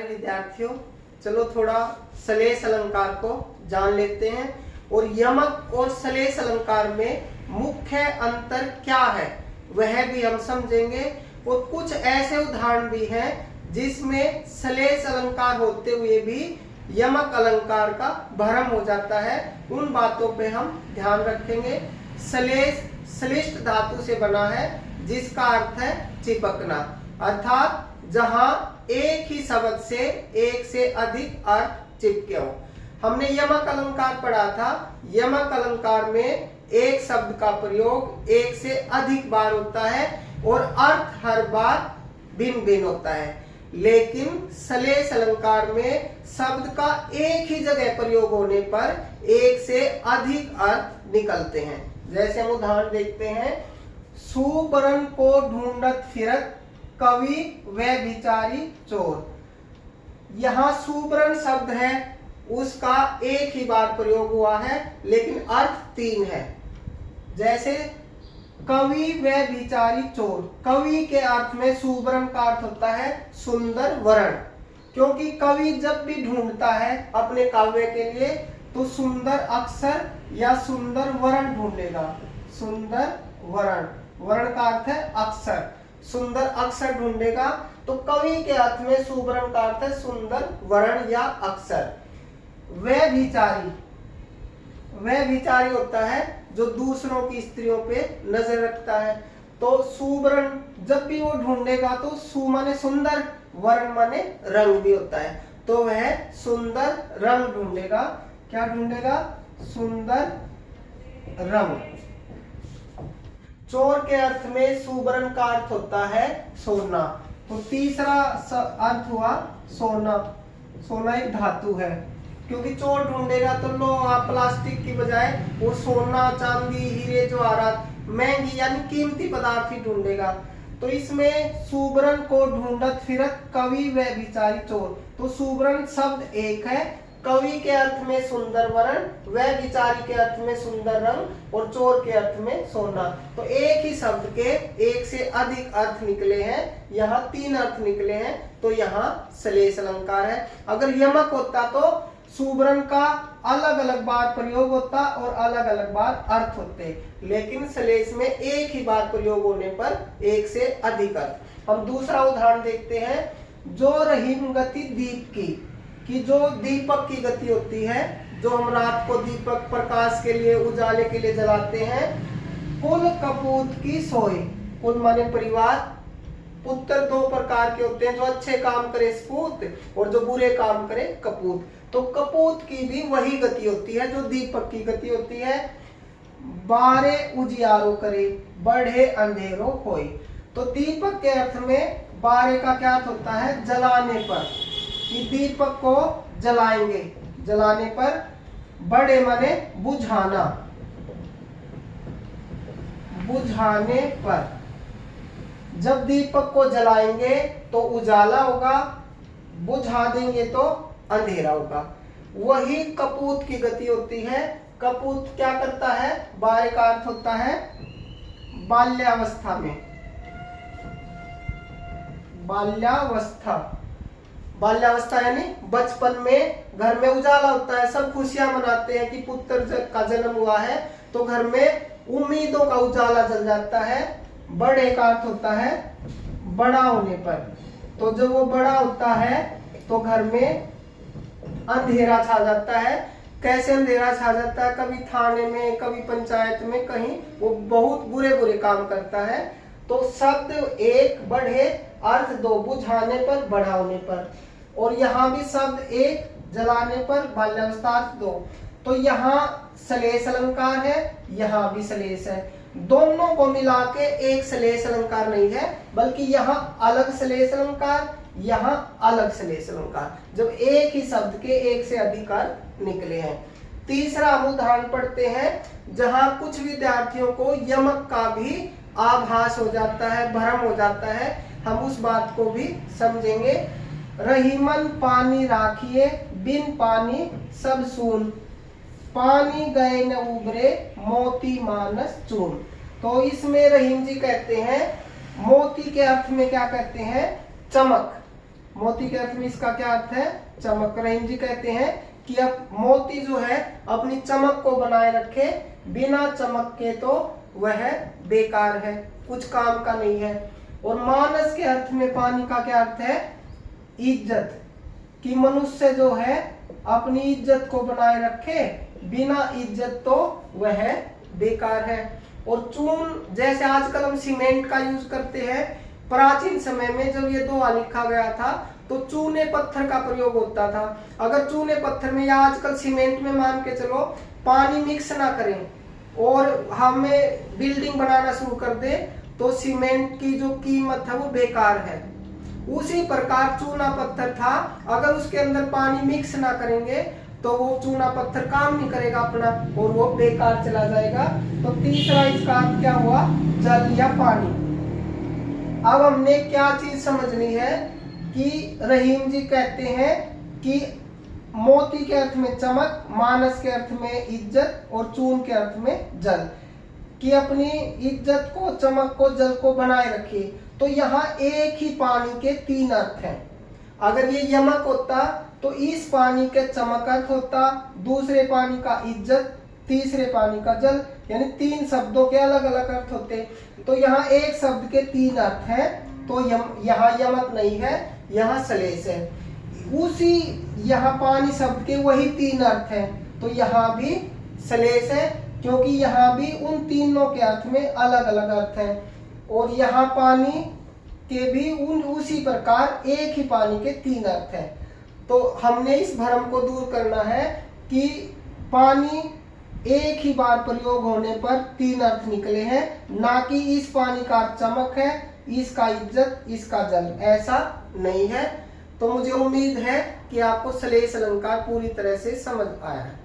प्यारे विद्यार्थियों, चलो थोड़ा सलेस अलंकार को जान लेते हैं और यमक और सलेस अलंकार में मुख्य अंतर क्या है वह भी हम समझेंगे। और कुछ ऐसे उदाहरण भी हैं जिसमें सलेस अलंकार होते हुए भी यमक अलंकार का भ्रम हो जाता है, उन बातों पे हम ध्यान रखेंगे। सलेस श्लिष्ट धातु से बना है जिसका अर्थ है चिपकना, अर्थात जहां एक ही शब्द से एक से अधिक अर्थ चिपके हो। हमने यमक अलंकार पढ़ा था। यमक अलंकार में एक शब्द का प्रयोग एक से अधिक बार होता है और अर्थ हर बार भिन्न भिन्न होता है, लेकिन सलेस अलंकार में शब्द का एक ही जगह प्रयोग होने पर एक से अधिक अर्थ निकलते हैं। जैसे हम उदाहरण देखते हैं, सुबरन को ढूंढत फिरत कवि व विचारी चोर। यहाँ सुबरन शब्द है, उसका एक ही बार प्रयोग हुआ है लेकिन अर्थ तीन है। जैसे कवि व विचारी चोर, कवि के अर्थ में सुबरन का अर्थ होता है सुंदर वर्ण, क्योंकि कवि जब भी ढूंढता है अपने काव्य के लिए तो सुंदर अक्षर या सुंदर वर्ण ढूंढेगा। सुंदर वर्ण, वर्ण का अर्थ है अक्षर, सुंदर अक्षर ढूंढेगा। तो कवि के अर्थ में सुवर्ण का अर्थ है सुंदर वर्ण या अक्षर। वह विचारी, वह विचारी होता है जो दूसरों की स्त्रियों पे नजर रखता है। तो सुवर्ण जब भी वो ढूंढेगा तो सु माने सुंदर, वर्ण माने रंग भी होता है, तो वह सुंदर रंग ढूंढेगा। क्या ढूंढेगा? सुंदर रंग। चोर के अर्थ में सुवर्ण का अर्थ होता है सोना। तो तीसरा अर्थ हुआ सोना। सोना एक धातु है, क्योंकि चोर ढूंढेगा तो लोहा प्लास्टिक की बजाय वो सोना चांदी हीरे जवाहरात महंगी यानी कीमती पदार्थ ही ढूंढेगा। तो इसमें सुवर्ण को ढूंढत फिरत कवि व विचारी चोर, तो सुवर्ण शब्द एक है, कवि के अर्थ में सुंदर वर्ण, व विचारी के अर्थ में सुंदर रंग और चोर के अर्थ में सोना। तो एक ही शब्द के एक से अधिक अर्थ निकले हैं, यहाँ तीन अर्थ निकले हैं, तो यहाँ सलेस अलंकार है। अगर यमक होता तो सुवर्ण का अलग अलग बार प्रयोग होता और अलग अलग बार अर्थ होते, लेकिन सलेस में एक ही बार प्रयोग होने पर एक से अधिक अर्थ। हम दूसरा उदाहरण देखते हैं, जो रहीम गति दीप की, कि जो दीपक की गति होती है, जो हम रात को दीपक प्रकाश के लिए उजाले के लिए जलाते हैं। कुल कपूत की सोई, कुल माने परिवार, पुत्र दो प्रकार के होते हैं, जो अच्छे काम करे सपूत और जो बुरे काम करे कपूत। तो कपूत की भी वही गति होती है जो दीपक की गति होती है। बारे उजियारो करे बढ़े अंधेरो होई। तो दीपक के अर्थ में बारे का क्या अर्थ होता है? जलाने पर, कि दीपक को जलाएंगे, जलाने पर। बड़े माने बुझाना, बुझाने पर। जब दीपक को जलाएंगे तो उजाला होगा, बुझा देंगे तो अंधेरा होगा। वही कपूत की गति होती है। कपूत क्या करता है? बारे का अर्थ होता है बाल्यावस्था में, बाल्यावस्था। बाल्यावस्था यानी बचपन में घर में उजाला होता है, सब खुशियां मनाते हैं कि पुत्र का जन्म हुआ है, तो घर में उम्मीदों का उजाला जल जाता है। बड़े का अर्थ होता है बड़ा होने पर। तो जब वो बड़ा होता है तो घर में अंधेरा छा जाता है। कैसे अंधेरा छा जाता है? कभी थाने में, कभी पंचायत में, कहीं वो बहुत बुरे बुरे काम करता है। तो शब्द एक, बढ़े, अर्थ दो, बुझाने पर, बढ़ाने पर। और यहाँ भी शब्द एक, जलाने पर, बाल्यावस्था, अर्थ दो। तो यहाँ सलेस अलंकार है, यहाँ भी सलेस है। दोनों को मिला के एक सलेस अलंकार नहीं है, बल्कि यहाँ अलग सलेस अलंकार, यहाँ अलग सलेस अलंकार, जब एक ही शब्द के एक से अधिक अर्थ निकले हैं। तीसरा हम उदाहरण पढ़ते हैं, जहाँ कुछ विद्यार्थियों को यमक का भी आभास हो जाता है, भ्रम हो जाता है, हम उस बात को भी समझेंगे। रहीमन पानी राखिए बिन पानी सब सून, पानी गए न उबरे मोती मानस चून। तो इसमें रहीम जी कहते हैं मोती के अर्थ में क्या कहते हैं? चमक। मोती के अर्थ में इसका क्या अर्थ है? चमक। रहीम जी कहते हैं कि अब मोती जो है अपनी चमक को बनाए रखे, बिना चमक के तो वह बेकार है, कुछ काम का नहीं है। और मानस के अर्थ में पानी का क्या अर्थ है? इज्जत, कि मनुष्य जो है अपनी इज्जत को बनाए रखे, बिना इज्जत तो वह बेकार है। और चून, जैसे आजकल हम सीमेंट का यूज करते हैं, प्राचीन समय में जब ये दोहा लिखा गया था तो चूने पत्थर का प्रयोग होता था। अगर चूने पत्थर में या आजकल सीमेंट में मान के चलो पानी मिक्स ना करें और हमें बिल्डिंग बनाना शुरू कर दे तो सीमेंट की जो कीमत है वो बेकार है। उसी प्रकार चूना पत्थर था, अगर उसके अंदर पानी मिक्स ना करेंगे तो वो चूना पत्थर काम नहीं करेगा अपना और वो बेकार चला जाएगा। तो तीसरा इसका अर्थ क्या हुआ? जल या पानी। अब हमने क्या चीज समझनी है कि रहीम जी कहते हैं कि मोती के अर्थ में चमक, मानस के अर्थ में इज्जत और चून के अर्थ में जल, कि अपनी इज्जत को, चमक को, जल को बनाए रखिए। तो यहाँ एक ही पानी के तीन अर्थ हैं। अगर ये यमक होता तो इस पानी के चमक अर्थ होता, दूसरे पानी का इज्जत, तीसरे पानी का जल, यानी तीन शब्दों के अलग अलग अर्थ होते। तो यहाँ एक शब्द के तीन अर्थ हैं, तो यहाँ यमक नहीं है, यहाँ सलेस है। उसी यहाँ पानी शब्द के वही तीन अर्थ हैं, तो यहाँ भी सलेस है, क्योंकि यहाँ भी उन तीनों के अर्थ में अलग अलग अर्थ हैं। और यहाँ पानी के भी उसी प्रकार एक ही पानी के तीन अर्थ हैं। तो हमने इस भ्रम को दूर करना है कि पानी एक ही बार प्रयोग होने पर तीन अर्थ निकले हैं, ना कि इस पानी का चमक है, इसका इज्जत, इसका जल, ऐसा नहीं है। तो मुझे उम्मीद है कि आपको सलेस अलंकार पूरी तरह से समझ आया है।